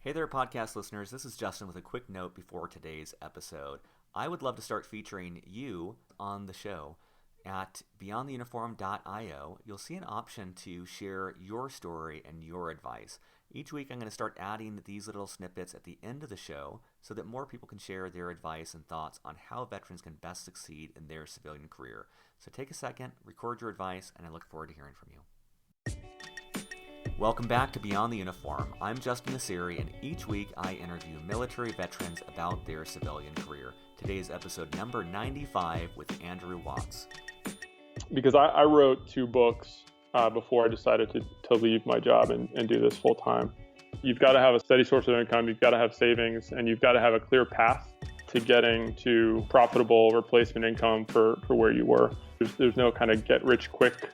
Hey there, podcast listeners. This is Justin with a quick note before today's episode. I would love to start featuring you on the show. At beyondtheuniform.io, you'll see an option to share your story and your advice. Each week, I'm going to start adding these little snippets at the end of the show so that more people can share their advice and thoughts on how veterans can best succeed in their civilian career. So take a second, record your advice, and I look forward to hearing from you. Welcome back to Beyond the Uniform. I'm Justin Nassiri, and each week I interview military veterans about their civilian career. Today's episode number 95 with Andrew Watts. Because I wrote 2 books before I decided to leave my job and do this full time. You've got to have a steady source of income, you've got to have savings, and you've got to have a clear path to getting to profitable replacement income for where you were. There's no kind of get-rich-quick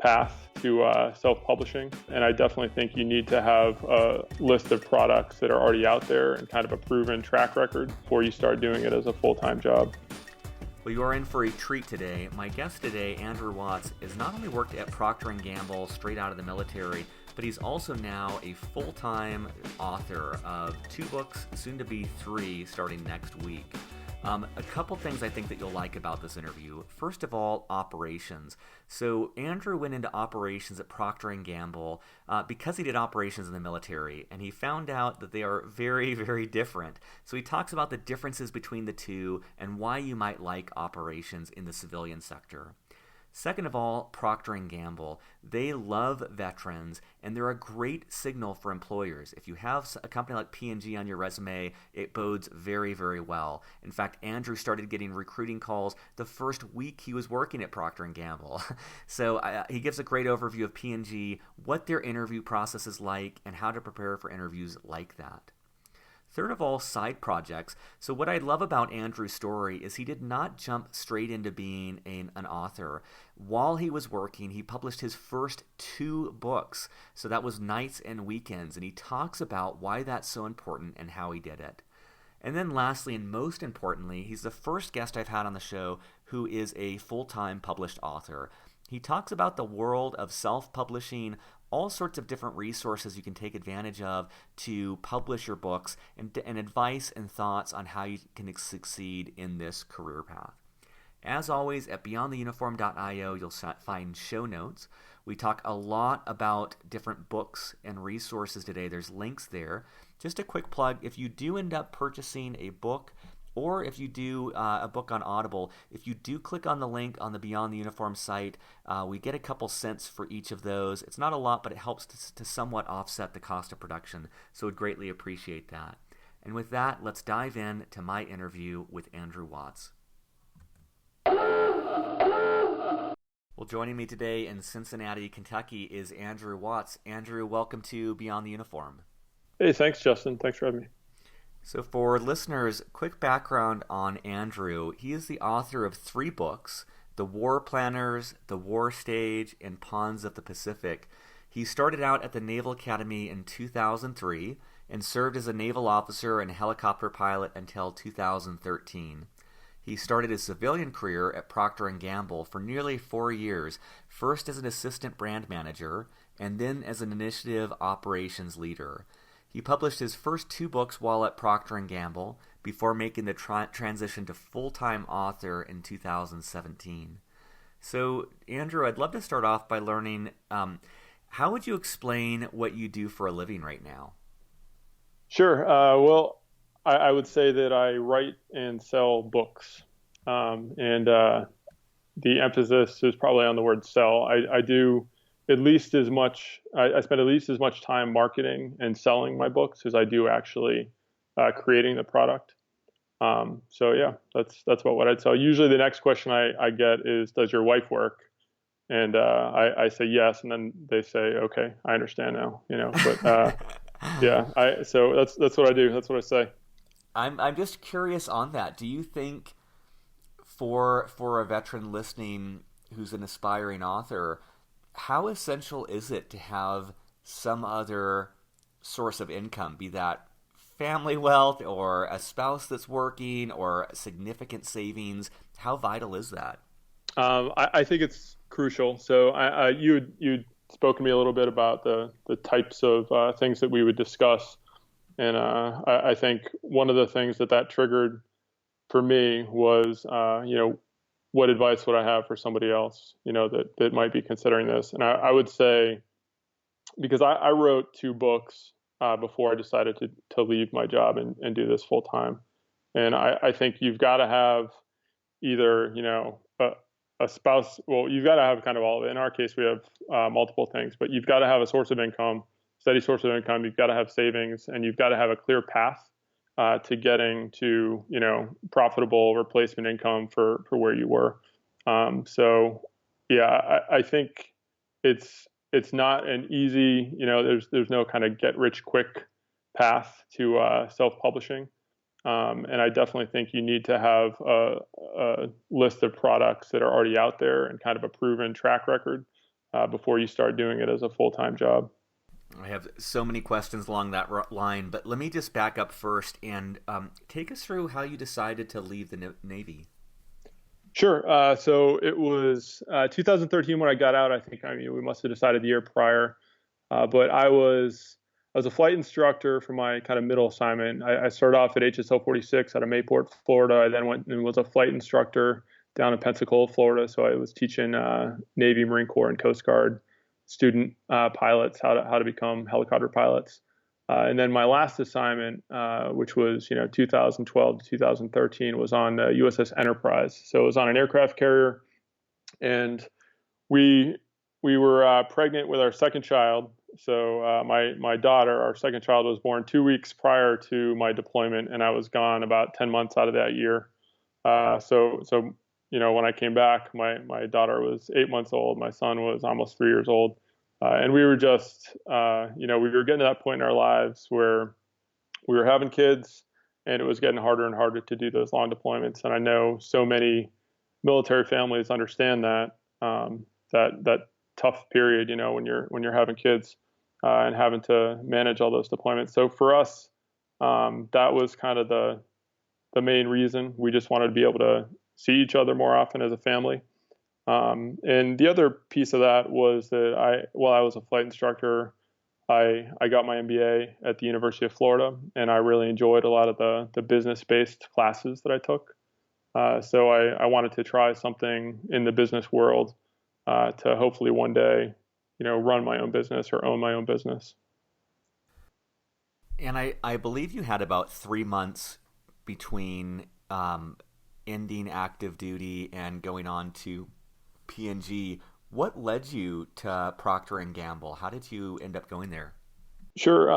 path to self-publishing, and I definitely think you need to have a list of products that are already out there and kind of a proven track record before you start doing it as a full-time job. Well, you are in for a treat today. My guest today, Andrew Watts, has not only worked at Proctor & Gamble straight out of the military, but he's also now a full-time author of 2 books, soon to be 3, starting next week. A couple things I think that you'll like about this interview. First of all, operations. So Andrew went into operations at Procter & Gamble because he did operations in the military, and he found out that they are very, very different. So he talks about the differences between the two and why you might like operations in the civilian sector. Second of all, Procter & Gamble. They love veterans, and they're a great signal for employers. If you have a company like P&G on your resume, it bodes very, very well. In fact, Andrew started getting recruiting calls the first week he was working at Procter & Gamble. So he gives a great overview of P&G, what their interview process is like, and how to prepare for interviews like that. Third of all, side projects. So what I love about Andrew's story is he did not jump straight into being an author. While he was working, he published his first 2 books. So that was Nights and Weekends, and he talks about why that's so important and how he did it. And then lastly, and most importantly, he's the first guest I've had on the show who is a full-time published author. He talks about the world of self-publishing, all sorts of different resources you can take advantage of to publish your books, and advice and thoughts on how you can succeed in this career path. As always, at beyondtheuniform.io, you'll find show notes. We talk a lot about different books and resources today. There's links there. Just a quick plug, if you do end up purchasing a book, or if you do a book on Audible, if you do click on the link on the Beyond the Uniform site, we get a couple cents for each of those. It's not a lot, but it helps to somewhat offset the cost of production, so we'd greatly appreciate that. And with that, let's dive in to my interview with Andrew Watts. Well, joining me today in Cincinnati, Kentucky is Andrew Watts. Andrew, welcome to Beyond the Uniform. Hey, thanks, Justin. Thanks for having me. So for listeners, quick background on Andrew. He is the author of 3 books, The War Planners, The War Stage, and Pawns of the Pacific. He started out at the Naval Academy in 2003 and served as a naval officer and helicopter pilot until 2013. He started his civilian career at Procter & Gamble for nearly 4 years, first as an assistant brand manager and then as an initiative operations leader. He published his first 2 books while at Procter & Gamble before making the transition to full-time author in 2017. So, Andrew, I'd love to start off by learning, how would you explain what you do for a living right now? Sure. Well, I would say that I write and sell books. And the emphasis is probably on the word sell. I do at least as much, I spend at least as much time marketing and selling my books as I do actually creating the product. So yeah, that's about what I'd say. Usually the next question I get is, does your wife work? And I say yes, and then they say, okay, I understand now, but yeah, so that's what I do. That's what I say. I'm just curious on that. Do you think for a veteran listening who's an aspiring author, how essential is it to have some other source of income, be that family wealth or a spouse that's working or significant savings? How vital is that? I think it's crucial. So you'd spoken to me a little bit about the types of things that we would discuss. And I think one of the things that triggered for me was, what advice would I have for somebody else, that might be considering this? And I would say, because I wrote two books before I decided to leave my job and do this full time. And I think you've got to have either, a spouse. Well, you've got to have kind of all of it. In our case, we have multiple things, but you've got to have a source of income, steady source of income. You've got to have savings, and you've got to have a clear path to getting to, profitable replacement income for where you were. So yeah, I think it's not an easy, there's no kind of get rich quick path to self-publishing. And I definitely think you need to have a list of products that are already out there and kind of a proven track record before you start doing it as a full-time job. I have so many questions along that line, but let me just back up first and take us through how you decided to leave the Navy. Sure. So it was 2013 when I got out. We must have decided the year prior, but I was a flight instructor for my kind of middle assignment. I started off at HSL 46 out of Mayport, Florida. I then went and was a flight instructor down in Pensacola, Florida. So I was teaching Navy, Marine Corps, and Coast Guard student pilots how to become helicopter pilots. And then my last assignment, which was 2012 to 2013, was on the USS Enterprise. So it was on an aircraft carrier, and we were pregnant with our second child. So my daughter, our second child, was born 2 weeks prior to my deployment, and I was gone about 10 months out of that year. So when I came back, my daughter was 8 months old. My son was almost 3 years old. And we were just, we were getting to that point in our lives where we were having kids, and it was getting harder and harder to do those long deployments. And I know so many military families understand that tough period, when you're having kids and having to manage all those deployments. So for us, that was kind of the main reason. We just wanted to be able to see each other more often as a family. And the other piece of that was that while I was a flight instructor, I got my MBA at the University of Florida, and I really enjoyed a lot of the business-based classes that I took. So I wanted to try something in the business world to hopefully one day, run my own business or own my own business. And I believe you had about 3 months between ending active duty and going on to P&G. What led you to Procter and Gamble? How did you end up going there? Sure.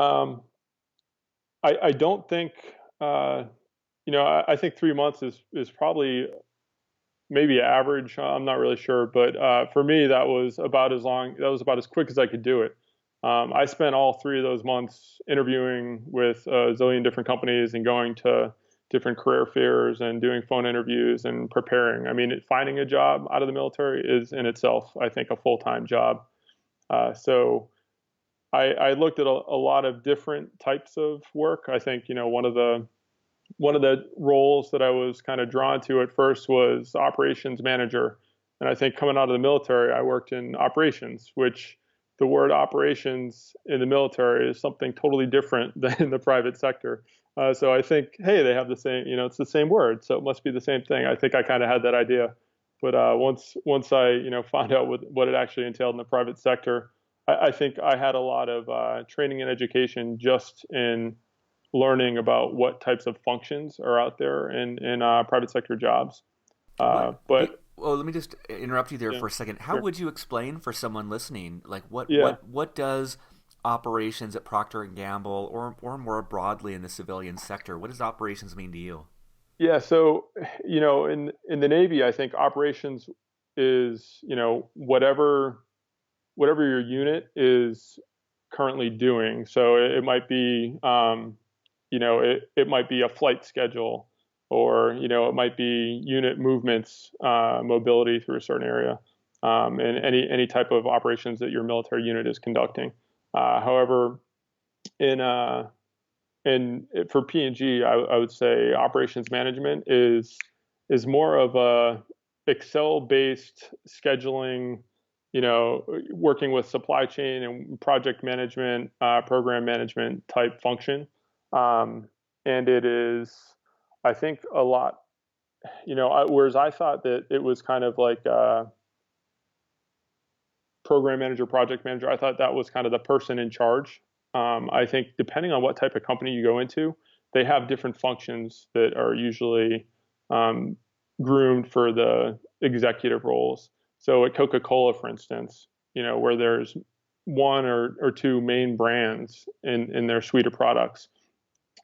I don't think, I think 3 months is probably maybe average. I'm not really sure, but for me, that was about as quick as I could do it. I spent all 3 of those months interviewing with a zillion different companies and going to different career fairs and doing phone interviews and preparing. I mean, finding a job out of the military is in itself, I think, a full-time job. So I looked at a lot of different types of work. I think, one of the roles that I was kind of drawn to at first was operations manager. And I think coming out of the military, I worked in operations, which the word operations in the military is something totally different than in the private sector. So I think, hey, they have the same, it's the same word, so it must be the same thing. I think I kind of had that idea, but once I, found out what it actually entailed in the private sector, I think I had a lot of training and education just in learning about what types of functions are out there in private sector jobs. Well, let me just interrupt you there for a second. How would you explain for someone listening, like what does operations at Procter and Gamble, or more broadly in the civilian sector, what does operations mean to you? Yeah, so in the Navy, I think operations is whatever your unit is currently doing. So it might be it might be a flight schedule, or it might be unit movements, mobility through a certain area, and any type of operations that your military unit is conducting. However, for P&G, I would say operations management is more of a Excel-based scheduling, working with supply chain and project management, program management type function. And it is, I think, a lot, whereas I thought that it was kind of like program manager, project manager, I thought that was kind of the person in charge. I think depending on what type of company you go into, they have different functions that are usually groomed for the executive roles. So at Coca-Cola, for instance, where there's one or two main brands in their suite of products,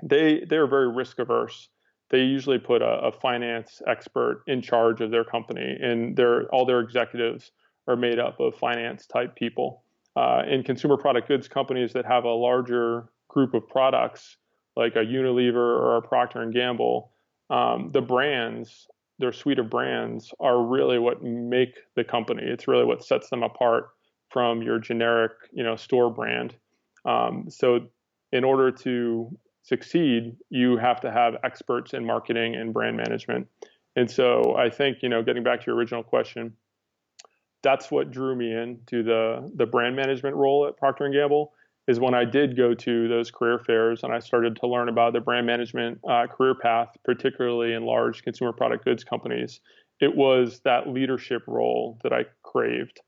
they're very risk averse. They usually put a finance expert in charge of their company, and all their executives are made up of finance type people. In consumer product goods companies that have a larger group of products, like a Unilever or a Procter and Gamble, the brands, their suite of brands, are really what make the company. It's really what sets them apart from your generic, store brand. So in order to succeed, you have to have experts in marketing and brand management. And so I think, getting back to your original question, that's what drew me into the brand management role at Procter and Gamble, is when I did go to those career fairs and I started to learn about the brand management career path, particularly in large consumer product goods companies. It was that leadership role that I craved.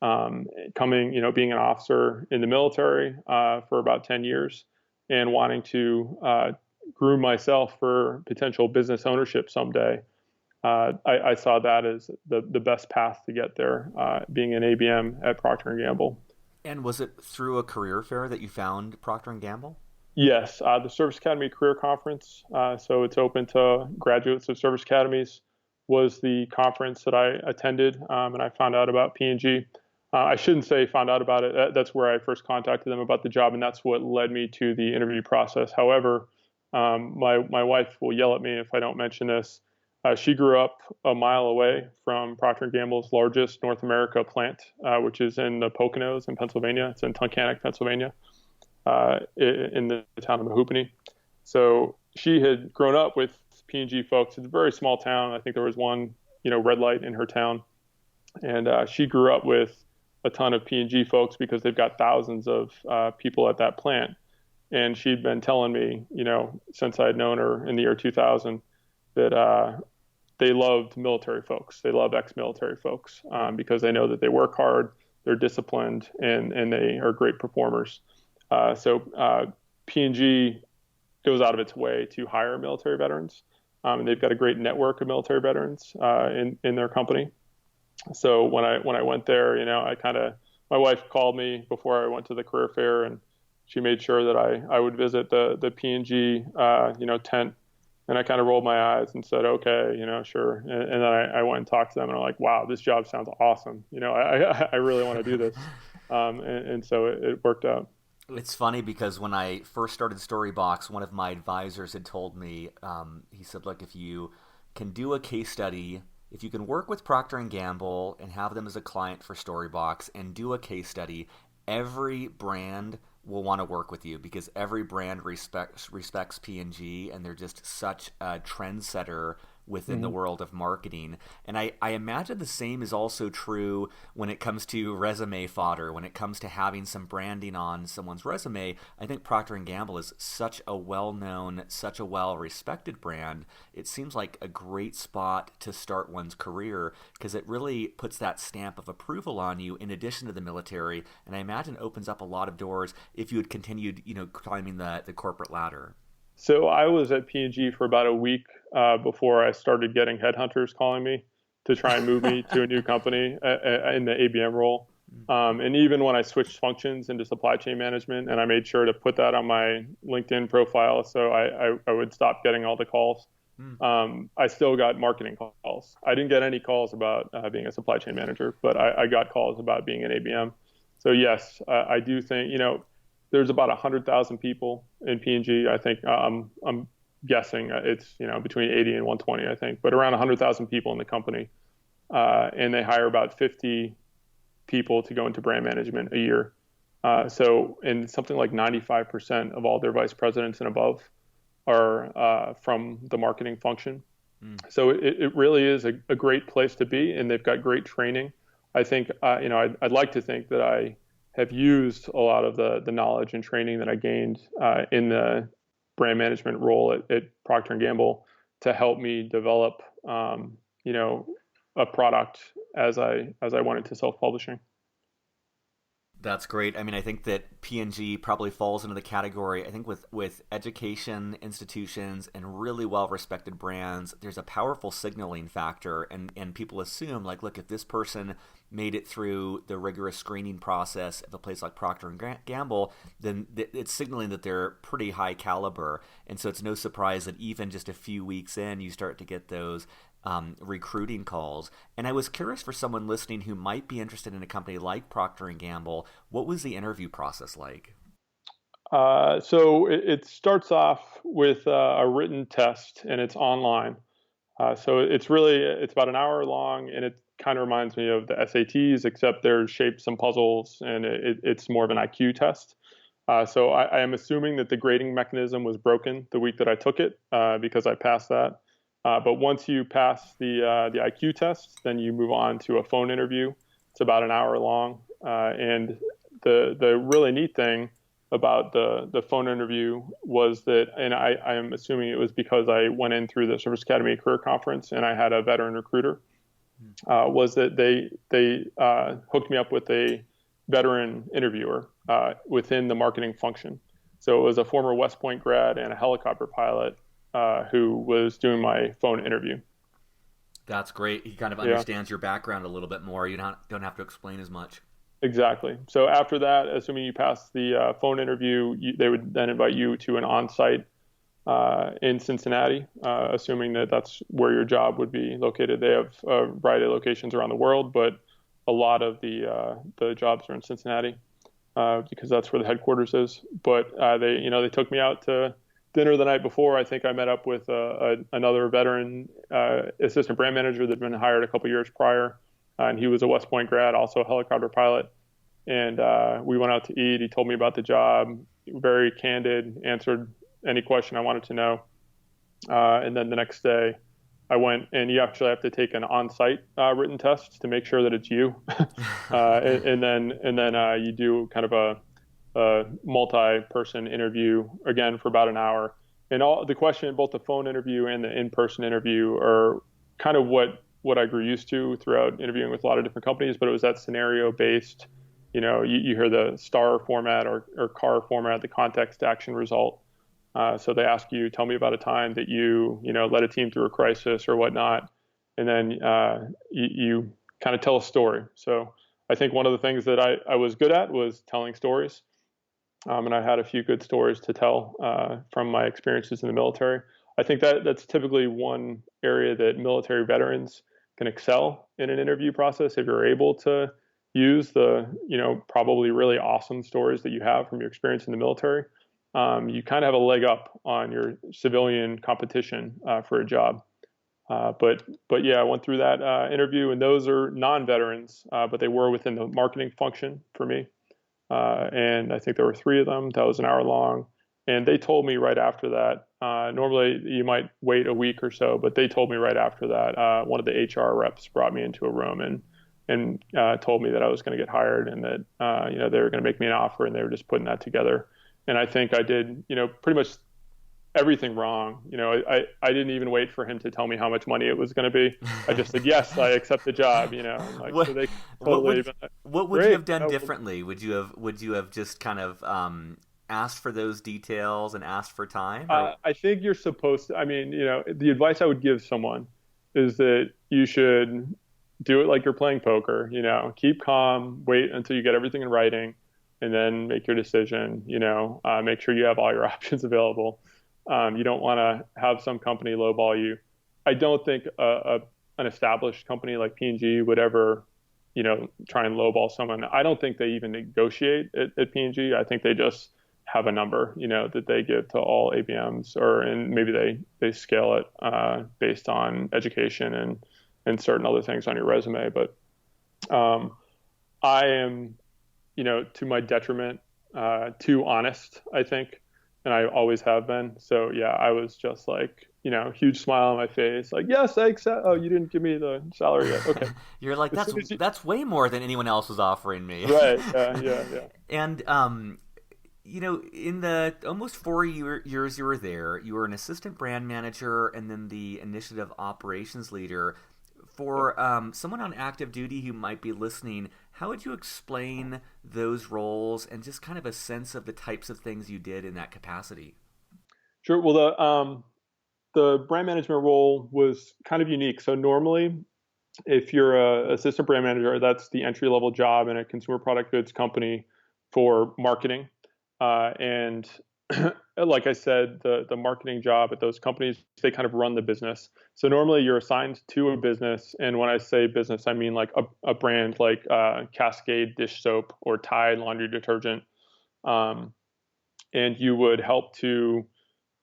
Being an officer in the military for about 10 years and wanting to groom myself for potential business ownership someday. I saw that as the best path to get there, being an ABM at Procter & Gamble. And was it through a career fair that you found Procter & Gamble? Yes, the Service Academy Career Conference, so it's open to graduates of service academies, was the conference that I attended, and I found out about P&G. I shouldn't say found out about it. That's where I first contacted them about the job, and that's what led me to the interview process. However, my wife will yell at me if I don't mention this. She grew up a mile away from Procter & Gamble's largest North America plant, which is in the Poconos in Pennsylvania. It's in Tunkhannock, Pennsylvania, in the town of Mahoupany. So she had grown up with P&G folks. It's a very small town. I think there was one, red light in her town. And she grew up with a ton of P&G folks because they've got thousands of people at that plant. And she'd been telling me, since I'd known her in the year 2000, that they loved military folks. They love ex-military folks because they know that they work hard, they're disciplined, and they are great performers. So P&G goes out of its way to hire military veterans. And they've got a great network of military veterans in their company. So when I went there, my wife called me before I went to the career fair, and she made sure that I would visit the P&G tent. And I kind of rolled my eyes and said, okay, sure. And then I went and talked to them, and I'm like, wow, this job sounds awesome. I really want to do this. And so it worked out. It's funny because when I first started Storybox, one of my advisors had told me, he said, look, if you can do a case study, if you can work with Procter & Gamble and have them as a client for Storybox and do a case study, every brand will want to work with you because every brand respects P&G, and they're just such a trendsetter within the world of marketing. And I imagine the same is also true when it comes to resume fodder, when it comes to having some branding on someone's resume. I think Procter & Gamble is such a well-known, such a well-respected brand. It seems like a great spot to start one's career because it really puts that stamp of approval on you in addition to the military, and I imagine opens up a lot of doors if you had continued, climbing the corporate ladder. So I was at P&G for about a week before I started getting headhunters calling me to try and move me to a new company in the ABM role. And even when I switched functions into supply chain management, and I made sure to put that on my LinkedIn profile so I would stop getting all the calls, I still got marketing calls. I didn't get any calls about being a supply chain manager, but I got calls about being an ABM. So yes, I do think, there's about 100,000 people in P&G. I think I'm guessing it's between 80 and 120, I think, but around 100,000 people in the company, and they hire about 50 people to go into brand management a year. So, and something like 95% of all their vice presidents and above are from the marketing function. So it really is a great place to be, and they've got great training. I think I'd like to think that I have used a lot of the knowledge and training that I gained in the brand management role at Procter and Gamble to help me develop, a product as I went into self-publishing. That's great. I mean, I think that P&G probably falls into the category. I think with education institutions and really well-respected brands, there's a powerful signaling factor, and people assume, like, look, if this person made it through the rigorous screening process of a place like Procter and Gamble, then it's signaling that they're pretty high caliber. And so it's no surprise that even just a few weeks in, you start to get those recruiting calls. And I was curious, for someone listening who might be interested in a company like Procter and Gamble, what was the interview process like? So it starts off with a written test, and it's online. So it's about an hour long, and it kind of reminds me of the SATs, except there's shapes and puzzles, and it's more of an IQ test. So I am assuming that the grading mechanism was broken the week that I took it, because I passed that. But once you pass the IQ test, then you move on to a phone interview. It's about an hour long. And the really neat thing about the phone interview was that, and I am assuming it was because I went in through the Service Academy Career Conference and I had a veteran recruiter, was that they hooked me up with a veteran interviewer within the marketing function. So it was a former West Point grad and a helicopter pilot who was doing my phone interview. That's great. He kind of understands your background a little bit more. You don't have to explain as much. Exactly. So after that, assuming you pass the phone interview, they would then invite you to an on-site in Cincinnati, assuming that that's where your job would be located. They have a variety of locations around the world, but a lot of the jobs are in Cincinnati because that's where the headquarters is. But they took me out to dinner the night before. I think I met up with another veteran assistant brand manager that had been hired a couple years prior, and he was a West Point grad, also a helicopter pilot. And we went out to eat. He told me about the job, very candid, answered any question I wanted to know. And then the next day, I went, and you actually have to take an on-site written test to make sure that it's you. and then you do kind of a multi-person interview again for about an hour. And all the question, both the phone interview and the in-person interview, are kind of what I grew used to throughout interviewing with a lot of different companies, but it was that scenario-based. You hear the STAR format or CAR format, the context, action, result. So they ask you, tell me about a time that you led a team through a crisis or whatnot. And then you kind of tell a story. So I think one of the things that I was good at was telling stories. And I had a few good stories to tell from my experiences in the military. I think that's typically one area that military veterans can excel in an interview process. If you're able to use the, probably really awesome stories that you have from your experience in the military, you kind of have a leg up on your civilian competition for a job. But yeah, I went through that interview, and those are non-veterans, but they were within the marketing function for me. And I think there were 3 of them. That was an hour long. And they told me right after that, normally you might wait a week or so, but they told me right after that, one of the HR reps brought me into a room and told me that I was going to get hired, and that, they were going to make me an offer, and they were just putting that together. And I think I did, pretty much everything wrong. I didn't even wait for him to tell me how much money it was going to be. I just said, yes, I accept the job, Like, what, so they totally, what would you have done differently? Would you have just kind of asked for those details and asked for time? I think you're supposed to, the advice I would give someone is that you should do it like you're playing poker, keep calm, wait until you get everything in writing, and then make your decision, make sure you have all your options available. You don't want to have some company lowball you. I don't think an established company like P&G would ever, try and lowball someone. I don't think they even negotiate at P&G. I think they just have a number, that they give to all ABMs, and maybe they scale it based on education and certain other things on your resume. But I am, to my detriment, too honest, I think. And I always have been. So yeah, I was just like, huge smile on my face, like, yes, I accept. Oh, you didn't give me the salary yet. Okay. You're like, that's way more than anyone else was offering me. Right. Yeah. And in the almost 4 years you were there, you were an assistant brand manager and then the initiative operations leader. For someone on active duty who might be listening, how would you explain those roles and just kind of a sense of the types of things you did in that capacity? Sure. Well, the brand management role was kind of unique. So normally, if you're a assistant brand manager, that's the entry level job in a consumer product goods company for marketing. And like I said, the marketing job at those companies, they kind of run the business. So normally you're assigned to a business. And when I say business, I mean like a brand like Cascade dish soap or Tide laundry detergent. Um, and you would help to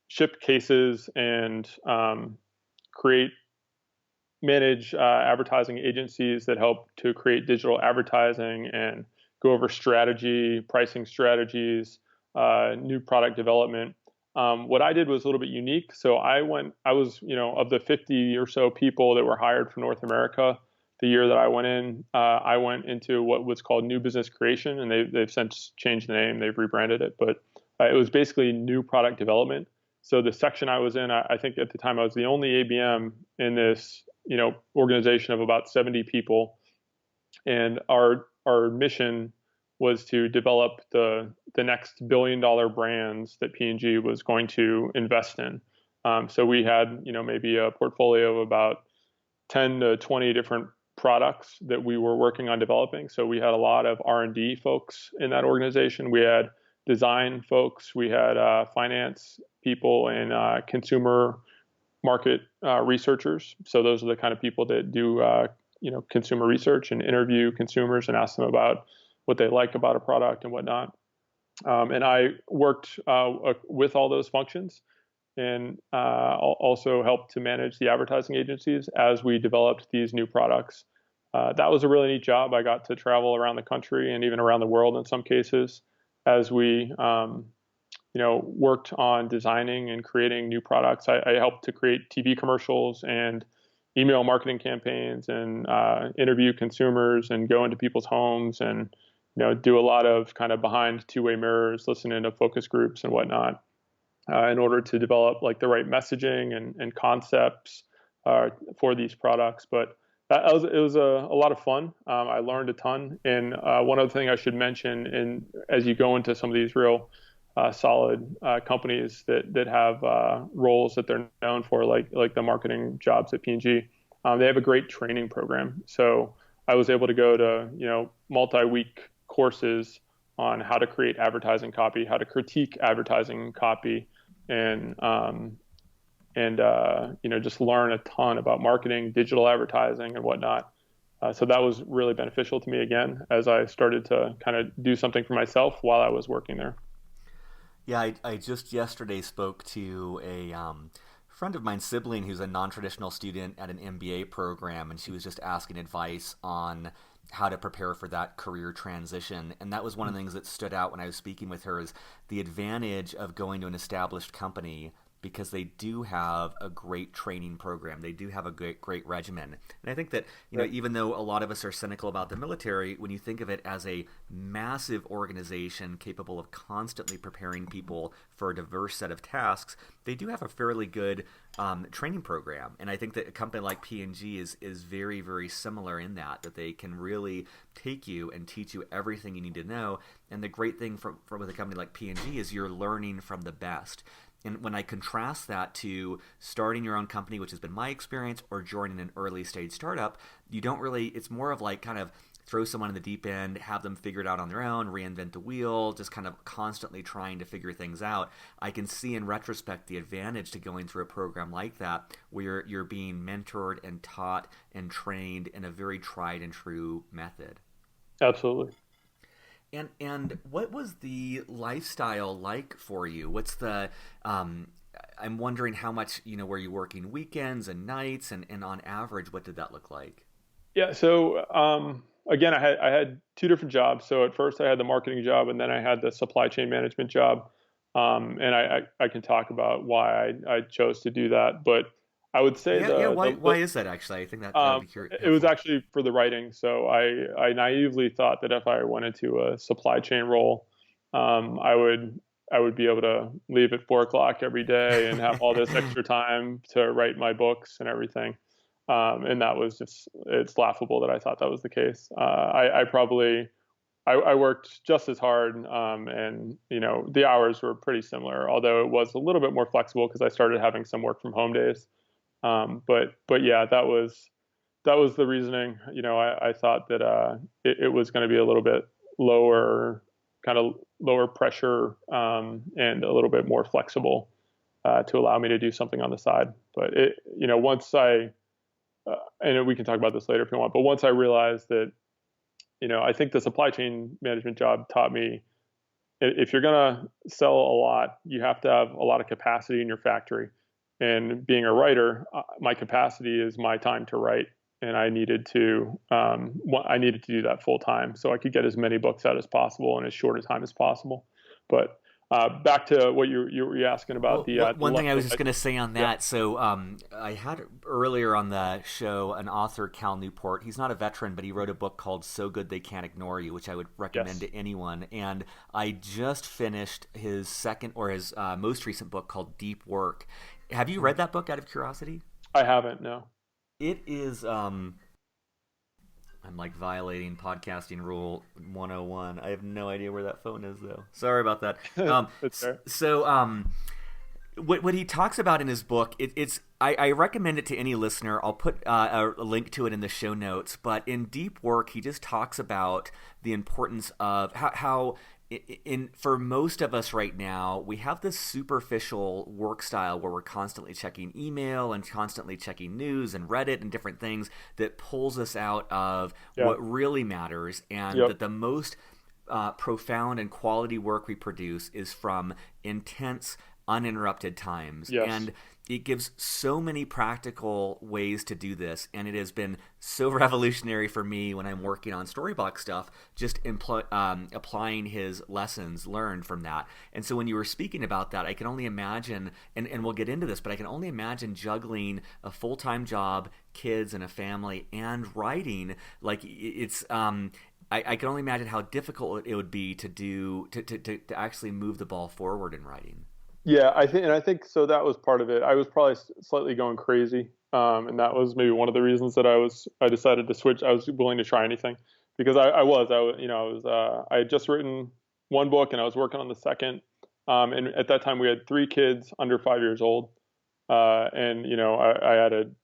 ship cases and create manage advertising agencies that help to create digital advertising and go over strategy, pricing strategies, new product development. What I did was a little bit unique. So I was, of the 50 or so people that were hired for North America, the year that I went into what was called new business creation, and they've since changed the name, they've rebranded it, but it was basically new product development. So the section I was in, I think at the time I was the only ABM in this, organization of about 70 people, and our mission was to develop the next $1 billion brands that P&G was going to invest in. So we had, maybe a portfolio of about 10 to 20 different products that we were working on developing. So we had a lot of R&D folks in that organization. We had design folks, we had finance people, and consumer market researchers. So those are the kind of people that do consumer research and interview consumers and ask them about what they like about a product and whatnot. And I worked with all those functions, and also helped to manage the advertising agencies as we developed these new products. That was a really neat job. I got to travel around the country and even around the world in some cases as we worked on designing and creating new products. I helped to create TV commercials and email marketing campaigns and interview consumers and go into people's homes and do a lot of kind of behind two-way mirrors, listening to focus groups and whatnot, in order to develop like the right messaging and concepts for these products. But it was a lot of fun. I learned a ton. And one other thing I should mention, and as you go into some of these real solid companies that have roles that they're known for, like the marketing jobs at P&G, they have a great training program. So I was able to go to multi-week courses on how to create advertising copy, how to critique advertising copy, and just learn a ton about marketing, digital advertising, and whatnot. So that was really beneficial to me again as I started to kind of do something for myself while I was working there. Yeah, I just yesterday spoke to a friend of mine's sibling who's a non-traditional student at an MBA program, and she was just asking advice on how to prepare for that career transition. And that was one of the things that stood out when I was speaking with her, is the advantage of going to an established company, because they do have a great training program. They do have a great regimen. And I think that, even though a lot of us are cynical about the military, when you think of it as a massive organization capable of constantly preparing people for a diverse set of tasks, they do have a fairly good training program. And I think that a company like P&G is very, very similar in that they can really take you and teach you everything you need to know. And the great thing with a company like P&G is you're learning from the best. And when I contrast that to starting your own company, which has been my experience, or joining an early stage startup, you don't really, it's more of like kind of throw someone in the deep end, have them figure it out on their own, reinvent the wheel, just kind of constantly trying to figure things out. I can see in retrospect the advantage to going through a program like that, where you're being mentored and taught and trained in a very tried and true method. Absolutely. And what was the lifestyle like for you? What's the I'm wondering how much, were you working weekends and nights, and on average, what did that look like? Yeah. So again, I had two different jobs. So at first I had the marketing job, and then I had the supply chain management job. And I can talk about why I chose to do that, but I would say Yeah. Why is that actually? I think that would be it was helpful. actually for the writing. So I naively thought that if I went into a supply chain role, I would be able to leave at 4 o'clock every day and have all this extra time to write my books and everything. And that was it's laughable that I thought that was the case. I worked just as hard, and the hours were pretty similar, although it was a little bit more flexible because I started having some work from home days. But yeah, that was the reasoning. I thought that it was going to be a little bit kind of lower pressure, and a little bit more flexible, to allow me to do something on the side. But once and we can talk about this later if you want, but once I realized that, I think the supply chain management job taught me, if you're going to sell a lot, you have to have a lot of capacity in your factory. And being a writer, my capacity is my time to write. And I needed to do that full time so I could get as many books out as possible in as short a time as possible. But back to what you were asking about. One thing I was just going to say on that. Yeah. So I had earlier on the show an author, Cal Newport. He's not a veteran, but he wrote a book called So Good They Can't Ignore You, which I would recommend to anyone. And I just finished his most recent book called Deep Work. Have you read that book out of curiosity? I haven't, no. It is, I'm like violating podcasting rule 101. I have no idea where that phone is, though. Sorry about that. That's fair. So, what he talks about in his book, I recommend it to any listener. I'll put a link to it in the show notes. But in Deep Work, he just talks about the importance of how for most of us right now, we have this superficial work style where we're constantly checking email and constantly checking news and Reddit and different things that pulls us out of what really matters, and that the most profound and quality work we produce is from intense, uninterrupted times. Yes. And it gives so many practical ways to do this, and it has been so revolutionary for me when I'm working on Storybox stuff, just applying his lessons learned from that. And so when you were speaking about that, I can only imagine, and we'll get into this, but I can only imagine juggling a full-time job, kids, and a family, and writing. Like, it's I can only imagine how difficult it would be to actually move the ball forward in writing. Yeah, I think so. That was part of it. I was probably slightly going crazy, and that was maybe one of the reasons that I decided to switch. I was willing to try anything because I had just written one book and I was working on the second. And at that time we had 3 kids under 5 years old, and I had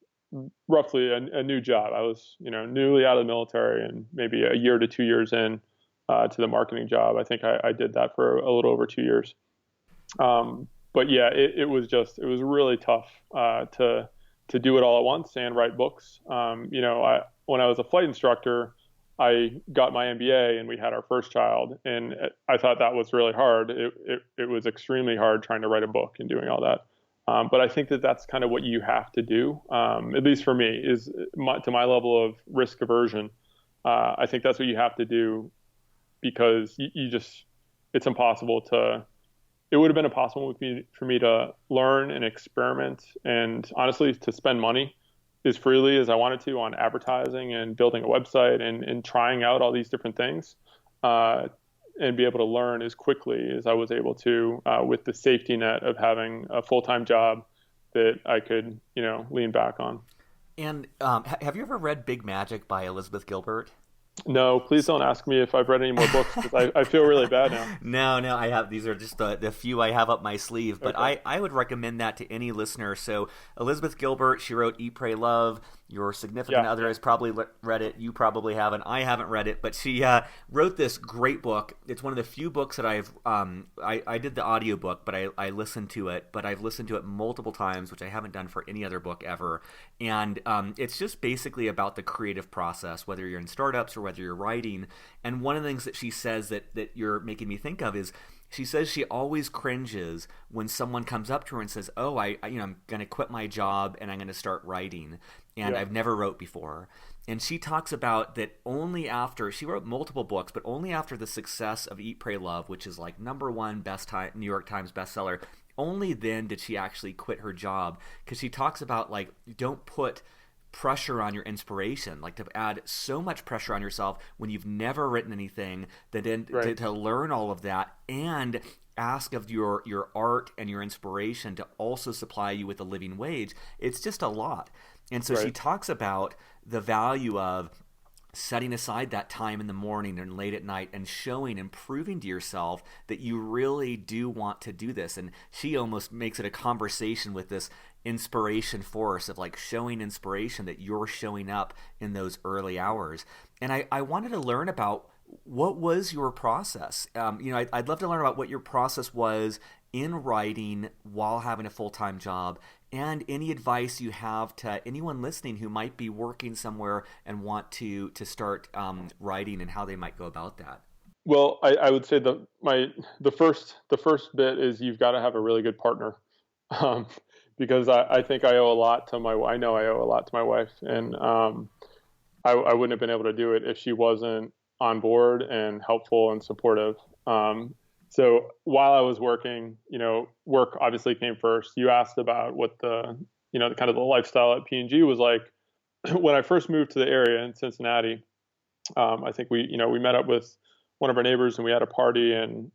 roughly a new job. I was newly out of the military and maybe a year to 2 years in to the marketing job. I think I did that for a little over 2 years. But yeah, it was really tough to do it all at once and write books. When I was a flight instructor, I got my MBA and we had our first child, and I thought that was really hard. It was extremely hard trying to write a book and doing all that. But I think that that's kind of what you have to do, at least for me, to my level of risk aversion. I think that's what you have to do because it's impossible to. It would have been impossible for me to learn and experiment and honestly to spend money as freely as I wanted to on advertising and building a website and trying out all these different things, and be able to learn as quickly as I was able to, with the safety net of having a full-time job that I could, lean back on. And have you ever read Big Magic by Elizabeth Gilbert? No, please don't ask me if I've read any more books because I feel really bad now. No, I have. These are just the few I have up my sleeve. But okay. I would recommend that to any listener. So Elizabeth Gilbert, she wrote Eat, Pray, Love. Your significant other has probably read it. You probably haven't. I haven't read it. But she wrote this great book. It's one of the few books that I've I did the audiobook, but I listened to it. But I've listened to it multiple times, which I haven't done for any other book ever. And it's just basically about the creative process, whether you're in startups or whether you're writing. And one of the things that she says that you're making me think of is she says she always cringes when someone comes up to her and says, "Oh, I'm going to quit my job and I'm going to start writing, and I've never wrote before." And she talks about that only after she wrote multiple books, but only after the success of Eat, Pray, Love, which is like #1 New York Times bestseller, only then did she actually quit her job, because she talks about like don't put pressure on your inspiration, like to add so much pressure on yourself when you've never written anything, that then Right. to learn all of that and ask of your art and your inspiration to also supply you with a living wage. It's just a lot. And so she Right. talks about the value of setting aside that time in the morning and late at night and showing and proving to yourself that you really do want to do this. And she almost makes it a conversation with this inspiration force of like showing inspiration that you're showing up in those early hours. And I wanted to learn about what was your process. I'd love to learn about what your process was in writing while having a full-time job, and any advice you have to anyone listening who might be working somewhere and want to start writing, and how they might go about that. Well, I would say the first bit is you've got to have a really good partner, um, because I think I owe a lot to I know I owe a lot to my wife, and I wouldn't have been able to do it if she wasn't on board and helpful and supportive. So while I was working, work obviously came first. You asked about what the kind of the lifestyle at P&G was like. When I first moved to the area in Cincinnati, I think we met up with one of our neighbors and we had a party, and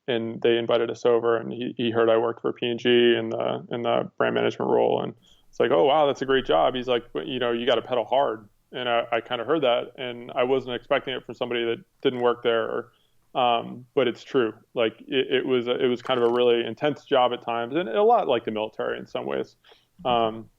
they invited us over, and he heard I worked for P&G in the brand management role, and it's like, oh wow, that's a great job. He's like, but, you got to pedal hard, and I kind of heard that, and I wasn't expecting it from somebody that didn't work there. But it's true. Like it was kind of a really intense job at times, and a lot like the military in some ways. But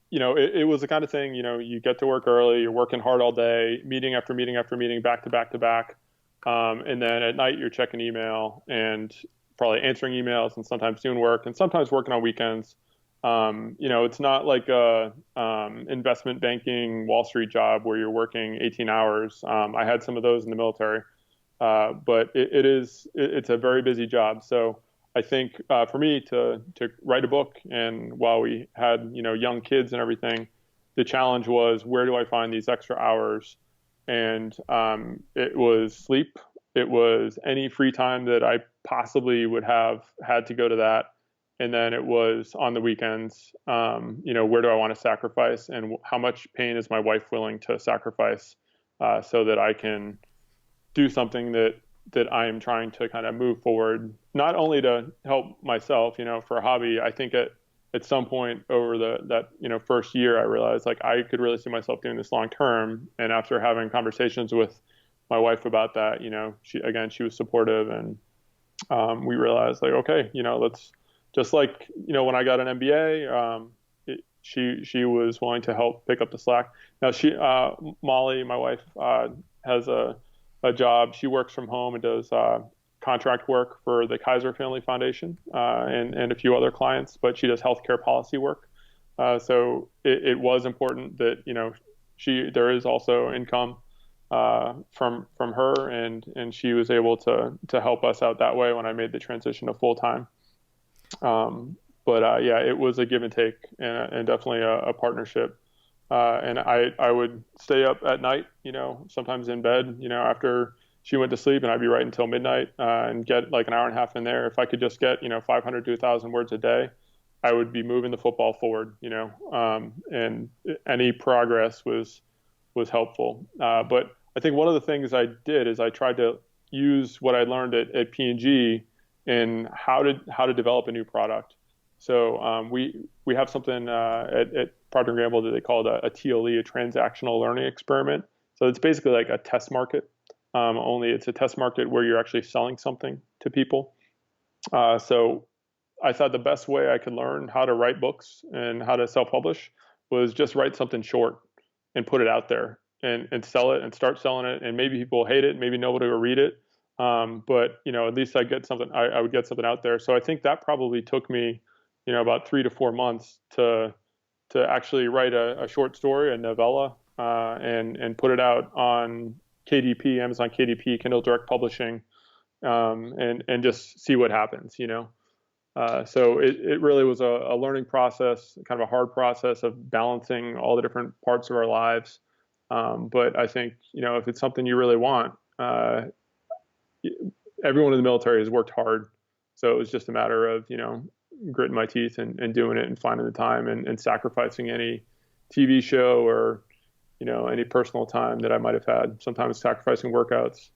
it was the kind of thing, you get to work early, you're working hard all day, meeting after meeting after meeting, back to back to back. And then at night you're checking email and probably answering emails and sometimes doing work and sometimes working on weekends. It's not like a investment banking Wall Street job where you're working 18 hours. I had some of those in the military, but it's a very busy job. So I think for me to write a book, and while we had young kids and everything, the challenge was, where do I find these extra hours? And it was sleep. It was any free time that I possibly would have had to go to that. And then it was on the weekends, where do I want to sacrifice, and how much pain is my wife willing to sacrifice so that I can do something that I am trying to kind of move forward, not only to help myself, for a hobby. I think at some point over that first year, I realized like I could really see myself doing this long term. And after having conversations with my wife about that, she was supportive, and we realized like, okay, let's just like, when I got an MBA, she was willing to help pick up the slack. Now Molly, my wife, has a job. She works from home and does contract work for the Kaiser Family Foundation and a few other clients, but she does healthcare policy work. So it was important that there is also income from her, and she was able to help us out that way when I made the transition to full time. But it was a give and take, and definitely a partnership. And I would stay up at night, sometimes in bed, after she went to sleep, and I'd be right until midnight and get like an hour and a half in there. If I could just get 500 to 1,000 words a day, I would be moving the football forward, and any progress was helpful. But I think one of the things I did is I tried to use what I learned at P&G in how to develop a new product. So we have something at Procter & Gamble that they call a TLE, a transactional learning experiment. So it's basically like a test market, only it's a test market where you're actually selling something to people. So I thought the best way I could learn how to write books and how to self-publish was just write something short and put it out there and sell it and start selling it. And maybe people will hate it, maybe nobody will read it. But at least I get something. I would get something out there. So I think that probably took me, about 3 to 4 months to actually write a short story, a novella, and put it out on KDP, Amazon KDP, Kindle Direct Publishing, and just see what happens. So it really was a learning process, kind of a hard process of balancing all the different parts of our lives. But I think if it's something you really want. Everyone in the military has worked hard, so it was just a matter of gritting my teeth and doing it and finding the time and sacrificing any TV show or, any personal time that I might have had. Sometimes sacrificing workouts.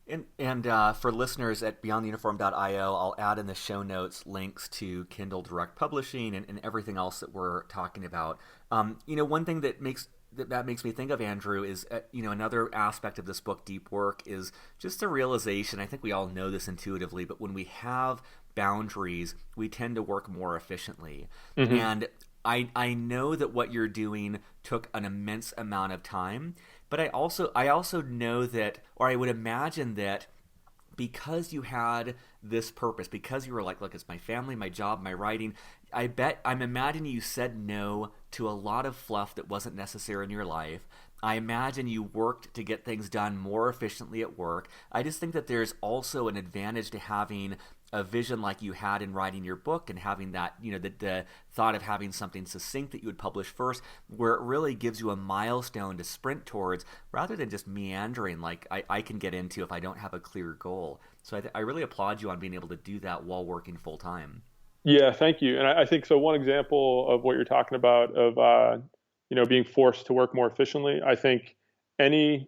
And for listeners at beyondtheuniform.io, I'll add in the show notes links to Kindle Direct Publishing and everything else that we're talking about. One thing that makes me think of, Andrew, is another aspect of this book, Deep Work, is just the realization. I think we all know this intuitively, but when we have boundaries, we tend to work more efficiently. Mm-hmm. And I know that what you're doing took an immense amount of time, but I also know that, or I would imagine that, because you had this purpose, because you were like, look, it's my family, my job, my writing, I'm imagining you said no to a lot of fluff that wasn't necessary in your life. I imagine you worked to get things done more efficiently at work. I just think that there's also an advantage to having a vision like you had in writing your book and having that, the thought of having something succinct that you would publish first, where it really gives you a milestone to sprint towards rather than just meandering like I can get into if I don't have a clear goal. So I really applaud you on being able to do that while working full time. Yeah, thank you. And I think so. One example of what you're talking about of, being forced to work more efficiently, I think any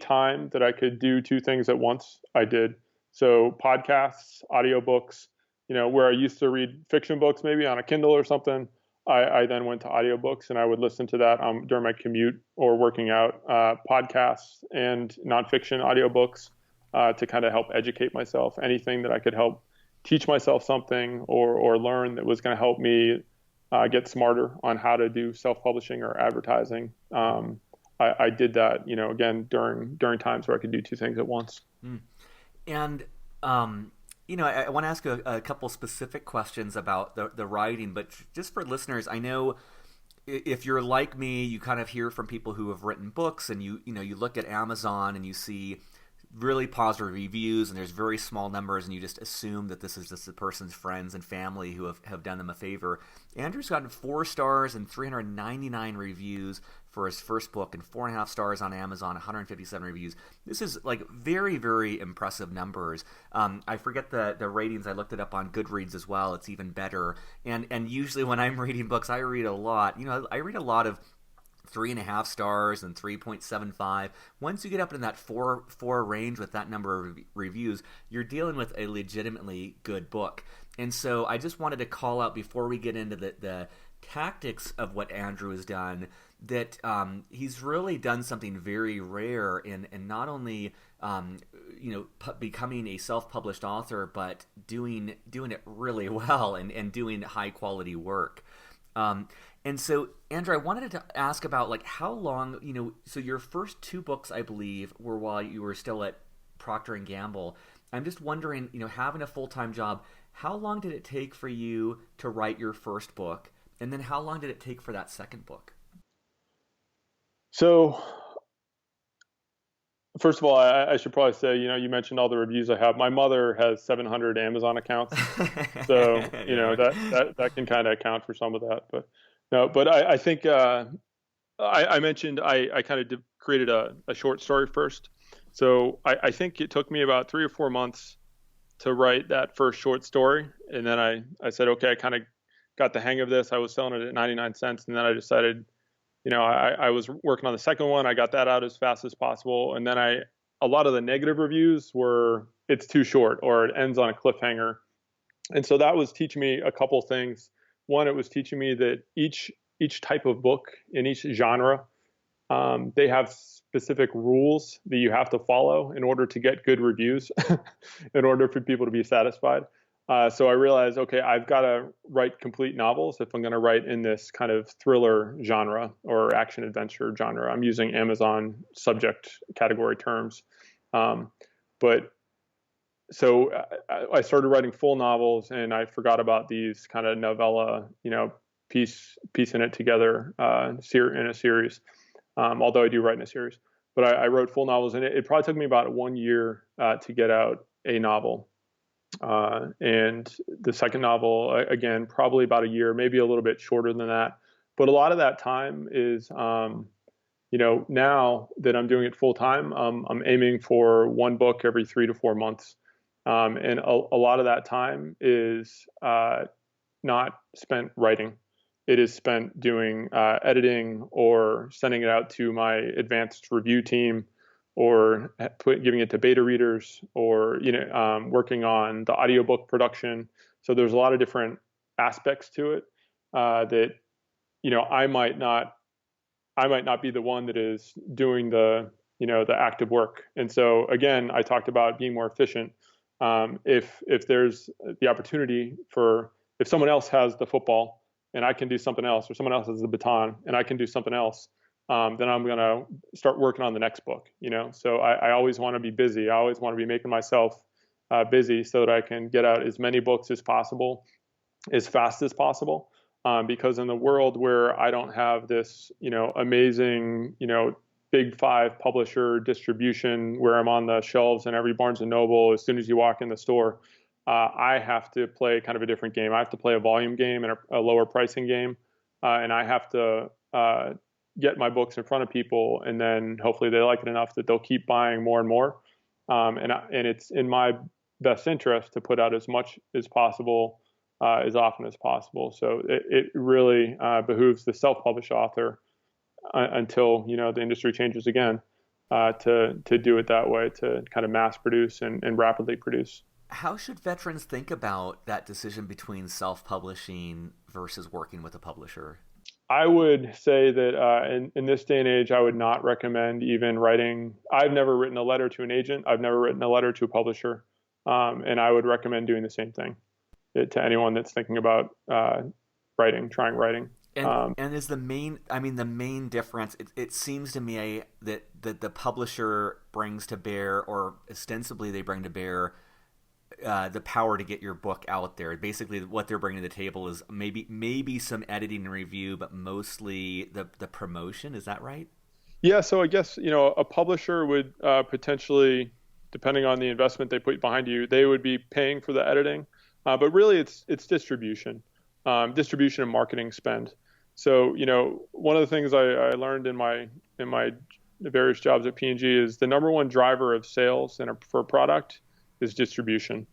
time that I could do two things at once, I did. So podcasts, audiobooks, where I used to read fiction books maybe on a Kindle or something, I then went to audiobooks and I would listen to that during my commute or working out, podcasts and nonfiction audiobooks to kind of help educate myself. Anything that I could help teach myself something or learn that was going to help me get smarter on how to do self-publishing or advertising. I did that, again, during times where I could do two things at once. Mm. And, I want to ask a couple specific questions about the writing, but just for listeners, I know if you're like me, you kind of hear from people who have written books and you look at Amazon and you see really positive reviews and there's very small numbers and you just assume that this is just the person's friends and family who have done them a favor. Andrew's gotten 4 stars and 399 reviews for his first book and 4.5 stars on Amazon, 157 reviews. This is like very, very impressive numbers. I forget the ratings. I looked it up on Goodreads as well. It's even better. And usually when I'm reading books, I read a lot. I read a lot of 3.5 stars and 3.75. Once you get up in that 4 range with that number of reviews, you're dealing with a legitimately good book. And so I just wanted to call out before we get into the tactics of what Andrew has done, that he's really done something very rare in not only becoming a self-published author, but doing it really well and doing high quality work. And so, Andrew, I wanted to ask about like how long, so your first 2 books, I believe, were while you were still at Procter and Gamble. I'm just wondering, having a full-time job, how long did it take for you to write your first book? And then how long did it take for that second book? So, first of all, I should probably say, you mentioned all the reviews I have. My mother has 700 Amazon accounts. So, that can kind of account for some of that, but no, but I think I mentioned I kind of created a short story first. So I think it took me about 3 or 4 months to write that first short story. And then I said, okay, I kind of got the hang of this. I was selling it at 99 cents. And then I decided, I was working on the second one. I got that out as fast as possible. And then a lot of the negative reviews were, it's too short or it ends on a cliffhanger. And so that was teaching me a couple things. One, it was teaching me that each type of book in each genre, they have specific rules that you have to follow in order to get good reviews, in order for people to be satisfied. So I realized, okay, I've got to write complete novels if I'm going to write in this kind of thriller genre or action adventure genre. I'm using Amazon subject category terms. But so I started writing full novels and I forgot about these kind of novella, piecing it together in a series, although I do write in a series. But I wrote full novels, and it probably took me about 1 year to get out a novel. And the second novel, again, probably about a year, maybe a little bit shorter than that. But a lot of that time is, now that I'm doing it full time, I'm aiming for 1 book every 3 to 4 months. And a lot of that time is not spent writing. It is spent doing editing or sending it out to my advanced review team, or giving it to beta readers, or working on the audiobook production. So there's a lot of different aspects to it that I might not be the one that is doing the active work. And so again, I talked about being more efficient. If there's the opportunity if someone else has the football and I can do something else, or someone else has the baton and I can do something else, then I'm going to start working on the next book. So I always want to be busy. I always want to be making myself busy so that I can get out as many books as possible, as fast as possible. Because in the world where I don't have this, amazing, big five publisher distribution where I'm on the shelves in every Barnes and Noble as soon as you walk in the store, I have to play kind of a different game. I have to play a volume game and a lower pricing game, and I have to get my books in front of people, and then hopefully they like it enough that they'll keep buying more and more. And it's in my best interest to put out as much as possible, as often as possible. So it really behooves the self-published author until the industry changes again, to do it that way, to kind of mass produce and rapidly produce. How should veterans think about that decision between self-publishing versus working with a publisher? I would say that in this day and age, I would not recommend even writing. I've never written a letter to an agent. I've never written a letter to a publisher. And I would recommend doing the same thing to anyone that's thinking about trying writing. And is the main difference, it seems to me that the publisher brings to bear, or ostensibly they bring to bear, the power to get your book out there. Basically, what they're bringing to the table is maybe some editing and review, but mostly the promotion. Is that right? Yeah. So I guess a publisher would potentially, depending on the investment they put behind you, they would be paying for the editing, but really it's distribution and marketing spend. So one of the things I learned in my various jobs at P&G is the number one driver of sales for a product is distribution.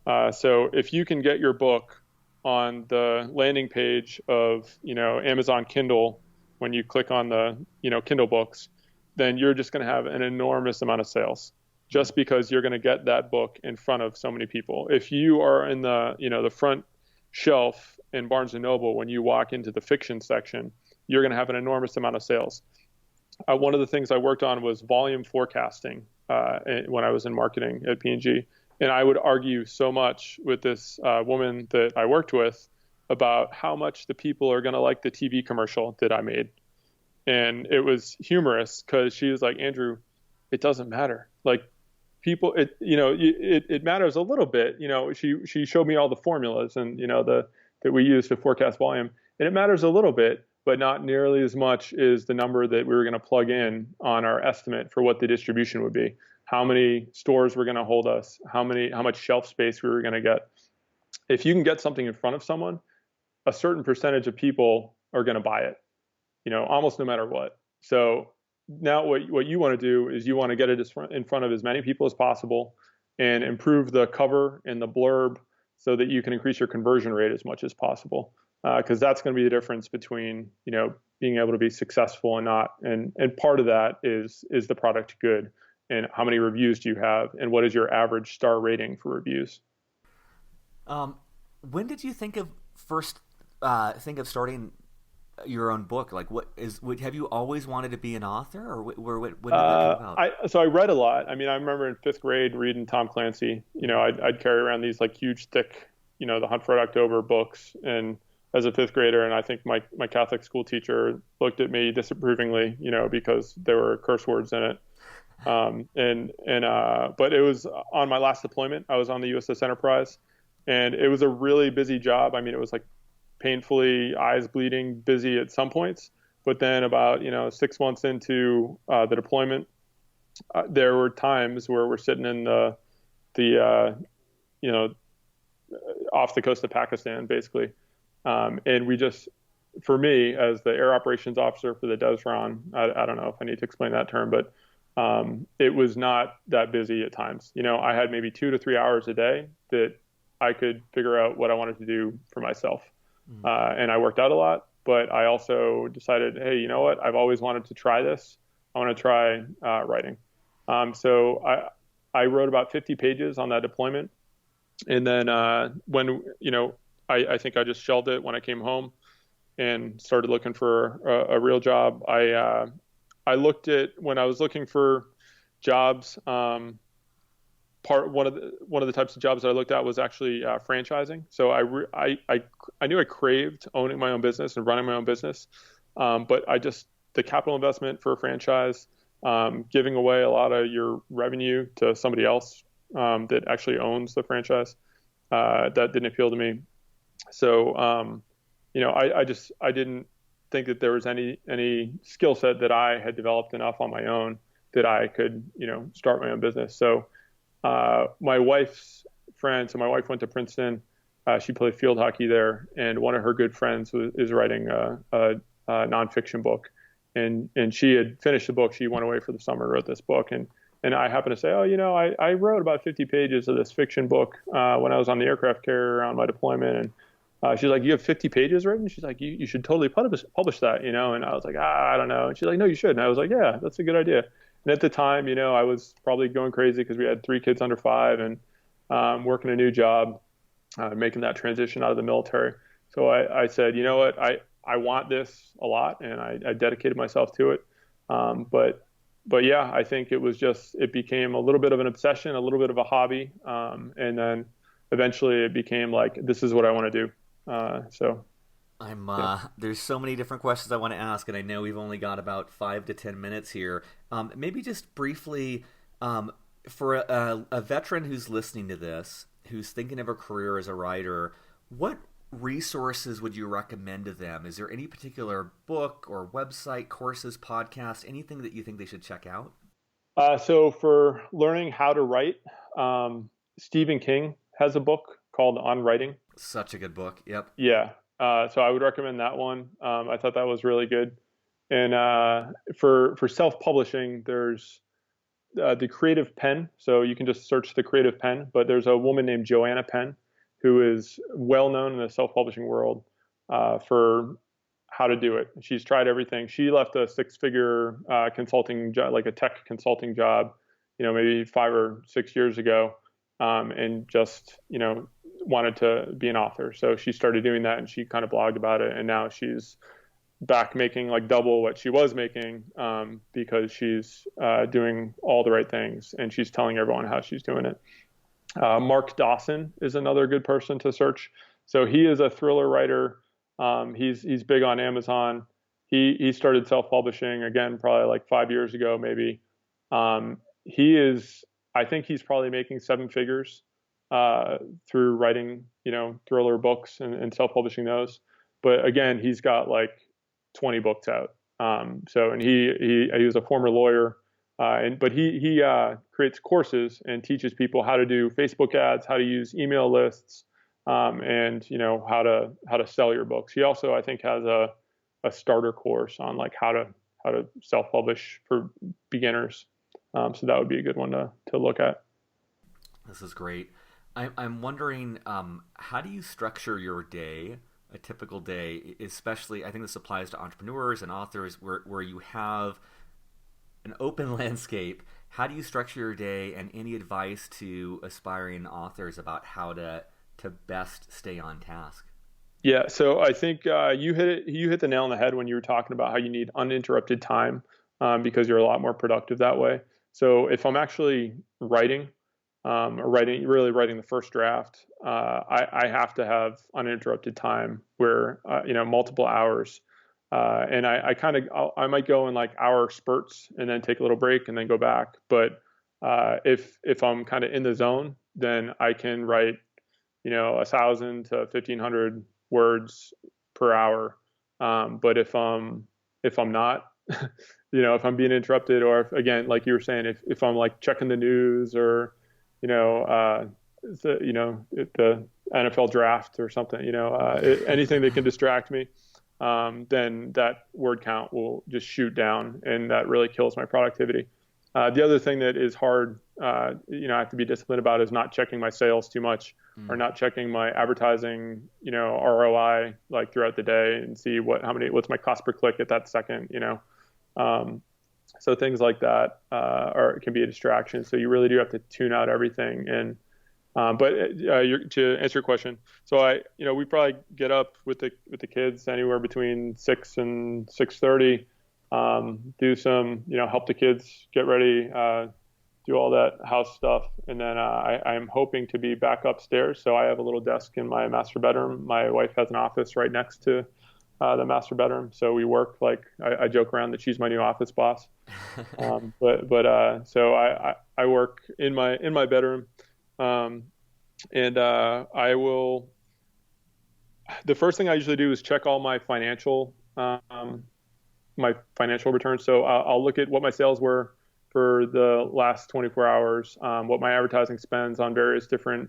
So if you can get your book on the landing page of Amazon Kindle, when you click on the Kindle books, then you're just going to have an enormous amount of sales, just because you're going to get that book in front of so many people. If you are in the front shelf in Barnes and Noble, when you walk into the fiction section, you're going to have an enormous amount of sales. One of the things I worked on was volume forecasting when I was in marketing at P&G. And I would argue so much with this woman that I worked with about how much the people are going to like the TV commercial that I made. And it was humorous because she was like, Andrew, it doesn't matter. Like, people, it matters a little bit. She showed me all the formulas and that we use to forecast volume, and it matters a little bit, but not nearly as much as the number that we were going to plug in on our estimate for what the distribution would be. How many stores were going to hold us? How much shelf space we were going to get? If you can get something in front of someone, a certain percentage of people are going to buy it, almost no matter what. So now what you want to do is you want to get it in front of as many people as possible and improve the cover and the blurb so that you can increase your conversion rate as much as possible. Because that's going to be the difference between, being able to be successful and not. And part of that is the product good, and how many reviews do you have, and what is your average star rating for reviews? When did you think of starting your own book? Like, have you always wanted to be an author, or when did that come about? So I read a lot. I rember in fifth grade reading Tom Clancy. I'd carry around these like huge, thick, the Hunt for Red October books, and as a fifth grader, and I think my Catholic school teacher looked at me disapprovingly, because there were curse words in it. But it was on my last deployment. I was on the USS Enterprise, and it was a really busy job. It was like painfully eyes bleeding busy at some points, but then about 6 months into the deployment, there were times where we're sitting in the off the coast of Pakistan, basically, and we just, for me as the air operations officer for the Desron, I don't know if I need to explain that term, but it was not that busy at times. I had maybe 2 to 3 hours a day that I could figure out what I wanted to do for myself. and I worked out a lot. But I also decided, hey, you know what? I've always wanted to try this. I want to try writing. So I wrote about 50 pages on that deployment. And then when, I think I just shelved it when I came home and started looking for a real job. I looked at, when I was looking for jobs, one of the types of jobs that I looked at was actually franchising. So I knew I craved owning my own business and running my own business, but the capital investment for a franchise, giving away a lot of your revenue to somebody else that actually owns the franchise, that didn't appeal to me. So I didn't think that there was any skill set that I had developed enough on my own that I could start my own business. So my wife's friend, so my wife went to Princeton. She played field hockey there, and one of her good friends is writing a nonfiction book. And she had finished the book. She went away for the summer, wrote this book, and I happened to say, I wrote about 50 pages of this fiction book when I was on the aircraft carrier on my deployment. And she's like, you have 50 pages written? She's like, you should totally publish that, And I was like, I don't know. And she's like, no, you should. And I was like, yeah, that's a good idea. And at the time, I was probably going crazy because we had 3 kids under 5 and working a new job, making that transition out of the military. So I said, you know what, I want this a lot, and I dedicated myself to it. But yeah, I think it became a little bit of an obsession, a little bit of a hobby. And then eventually it became like, this is what I want to do. There's so many different questions I want to ask, and I know we've only got about 5 to 10 minutes here. Maybe just briefly, for a veteran who's listening to this, who's thinking of a career as a writer, what resources would you recommend to them? Is there any particular book or website, courses, podcast, anything that you think they should check out? So for learning how to write, Stephen King has a book called On Writing. Such a good book. Yep. Yeah. So I would recommend that one. I thought that was really good. And for self-publishing, there's the Creative Pen. So you can just search the Creative Pen. But there's a woman named Joanna Penn who is well known in the self-publishing world for how to do it. She's tried everything. She left a 6-figure consulting job, like a tech consulting job, maybe 5 or 6 years ago, and just wanted to be an author. So she started doing that, and she kind of blogged about it, and now she's back making like double what she was making because she's doing all the right things, and she's telling everyone how she's doing it. Mark Dawson is another good person to search. So he is a thriller writer. He's big on Amazon. He started self-publishing again, probably like 5 years ago, maybe. I think he's probably making 7 figures through writing, thriller books and self-publishing those. But again, he's got like 20 books out. And he was a former lawyer. But he creates courses and teaches people how to do Facebook ads, how to use email lists, and how to sell your books. He also, I think, has a starter course on like how to self-publish for beginners. So that would be a good one to look at. This is great. I'm wondering, how do you structure your day, a typical day, especially, I think this applies to entrepreneurs and authors where you have an open landscape. How do you structure your day, and any advice to aspiring authors about how to best stay on task? Yeah, so I think you hit the nail on the head when you were talking about how you need uninterrupted time because you're a lot more productive that way. So if I'm actually writing really writing the first draft, I have to have uninterrupted time where multiple hours. And I might go in like hour spurts and then take a little break and then go back. But if I'm kind of in the zone, then I can write 1,000 to 1,500 words per hour. But if I'm not, if I'm being interrupted, or if, again, like you were saying, if I'm like checking the news or the NFL draft or something, anything that can distract me. Then that word count will just shoot down, and that really kills my productivity. The other thing that is hard, I have to be disciplined about is not checking my sales too much or not checking my advertising, ROI like throughout the day and see what's my cost per click at that second. So things like that can be a distraction. So you really do have to tune out everything. And to answer your question, so we probably get up with the kids anywhere between 6 and 6:30. Do some, help the kids get ready, do all that house stuff. And then I'm hoping to be back upstairs. So I have a little desk in my master bedroom. My wife has an office right next to the master bedroom. So we work like I joke around that she's my new office boss. So I work in my bedroom. And I will. The first thing I usually do is check all my financial returns. So I'll look at what my sales were for the last 24 hours, what my advertising spends on various different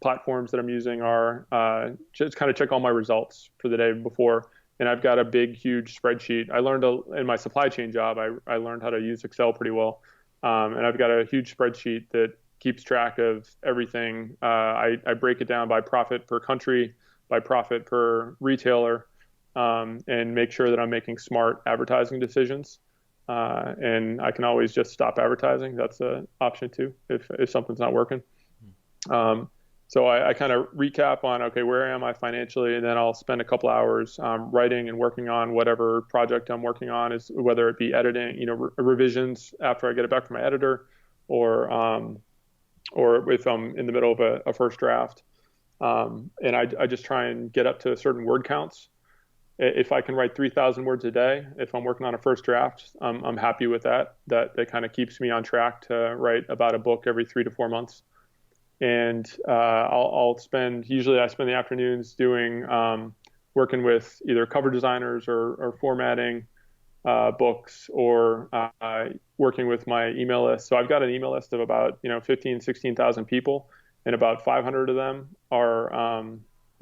platforms that I'm using are, just kind of check all my results for the day before. And I've got a big, huge spreadsheet. I learned in my supply chain job, I learned how to use Excel pretty well. And I've got a huge spreadsheet that keeps track of everything. I break it down by profit per country, by profit per retailer, and make sure that I'm making smart advertising decisions. And I can always just stop advertising. That's an option too, if something's not working. So I kind of recap on, okay, where am I financially? And then I'll spend a couple hours writing and working on whatever project I'm working on, is whether it be editing, revisions after I get it back from my editor, or if I'm in the middle of a first draft. And I just try and get up to certain word counts. If I can write 3,000 words a day, if I'm working on a first draft, I'm happy with that. That kind of keeps me on track to write about a book every 3 to 4 months. And usually I spend the afternoons doing, working with either cover designers or formatting books, or working with my email list. So I've got an email list of about 15, 16,000 people, and about 500 of them are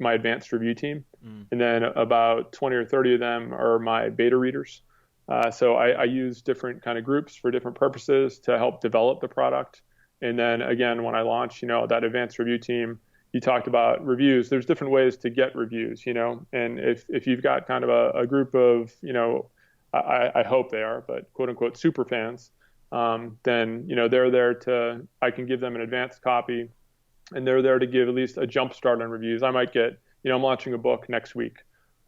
my advanced review team, and then about 20 or 30 of them are my beta readers. So I use different kind of groups for different purposes to help develop the product. And then again, when I launch, that advanced review team, you talked about reviews. There's different ways to get reviews, and if you've got kind of a group of, I hope they are, but quote unquote super fans, then, they're there I can give them an advanced copy, and they're there to give at least a jump start on reviews. I might get, I'm launching a book next week,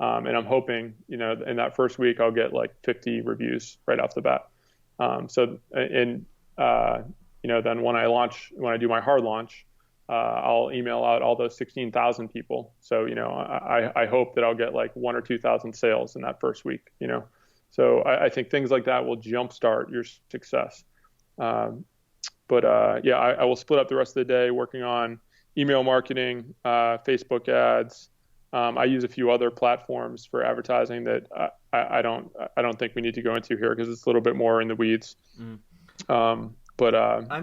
and I'm hoping, in that first week, I'll get like 50 reviews right off the bat. Then when I do my hard launch, I'll email out all those 16,000 people. So, I hope that I'll get like 1,000 or 2,000 sales in that first week, So I think things like that will jumpstart your success. I will split up the rest of the day working on email marketing, Facebook ads. I use a few other platforms for advertising that I don't think we need to go into here because it's a little bit more in the weeds. I'm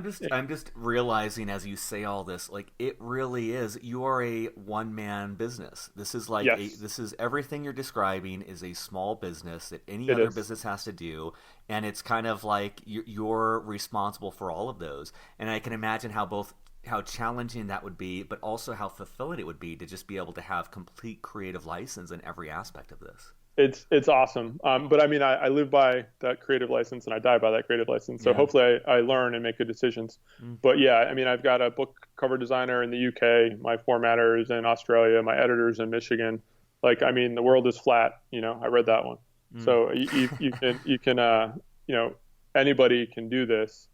just realizing as you say all this, like it really is. You are a one-man business. This is like yes. This is everything you're describing is a small business that any other business has to do, and it's kind of like you're responsible for all of those. And I can imagine how challenging that would be, but also how fulfilling it would be to just be able to have complete creative license in every aspect of this. It's awesome. But I mean, I live by that creative license and I die by that creative license. So hopefully I learn and make good decisions. But yeah, I mean, I've got a book cover designer in the UK, my formatter is in Australia, my editor's in Michigan. Like, I mean, the world is flat, I read that one. So you can, anybody can do this.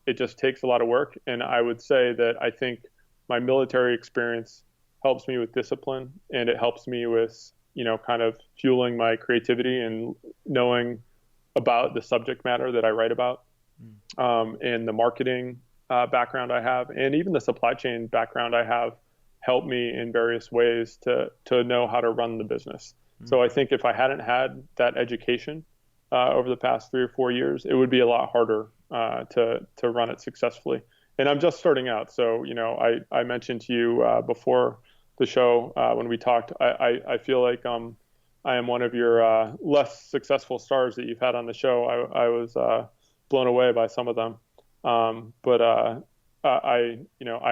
It just takes a lot of work. And I would say that I think my military experience helps me with discipline, and it helps me with, kind of fueling my creativity and knowing about the subject matter that I write about, and the marketing background I have, and even the supply chain background I have, helped me in various ways to know how to run the business. So I think if I hadn't had that education over the past 3 or 4 years, it would be a lot harder to run it successfully. And I'm just starting out. So, I mentioned to you before the show when we talked, I feel like I am one of your less successful stars that you've had on the show. I was blown away by some of them. I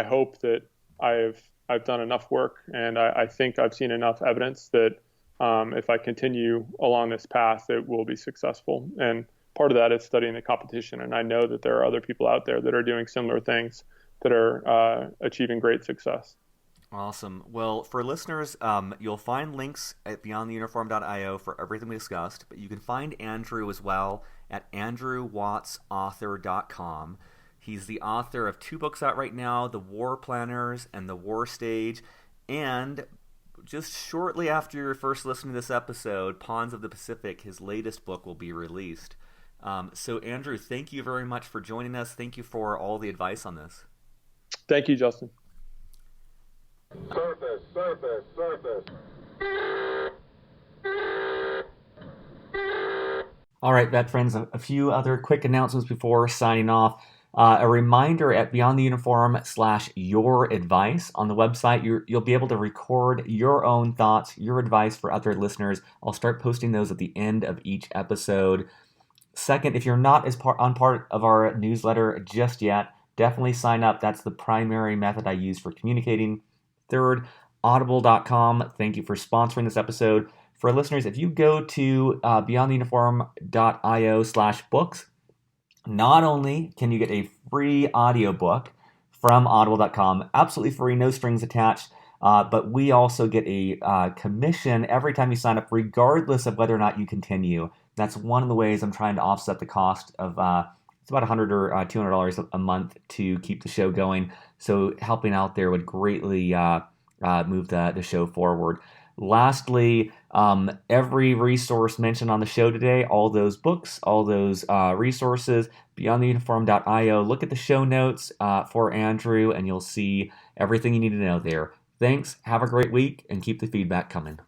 hope that I've done enough work, and I think I've seen enough evidence that if I continue along this path, it will be successful. And part of that is studying the competition. And I know that there are other people out there that are doing similar things that are achieving great success. Awesome. Well, for listeners, you'll find links at beyondtheuniform.io for everything we discussed, but you can find Andrew as well at andrewwattsauthor.com. He's the author of 2 books out right now, The War Planners and The War Stage, and just shortly after you're first listening to this episode, Pawns of the Pacific, his latest book, will be released. So, Andrew, thank you very much for joining us. Thank you for all the advice on this. Thank you, Justin. Surface. All right, vet friends, a few other quick announcements before signing off. A reminder at beyondtheuniform/your advice on the website, you'll be able to record your own thoughts, your advice for other listeners. I'll start posting those at the end of each episode. Second, if you're not part of our newsletter just yet, definitely sign up. That's the primary method I use for communicating. Third, audible.com. Thank you for sponsoring this episode. For listeners, if you go to beyondtheuniform.io/books, not only can you get a free audiobook from audible.com, absolutely free, no strings attached, but we also get a commission every time you sign up, regardless of whether or not you continue. That's one of the ways I'm trying to offset the cost of it's about $100 or $200 a month to keep the show going. So helping out there would greatly move the show forward. Lastly, every resource mentioned on the show today, all those books, all those resources, beyondtheuniform.io. Look at the show notes for Andrew, and you'll see everything you need to know there. Thanks. Have a great week, and keep the feedback coming.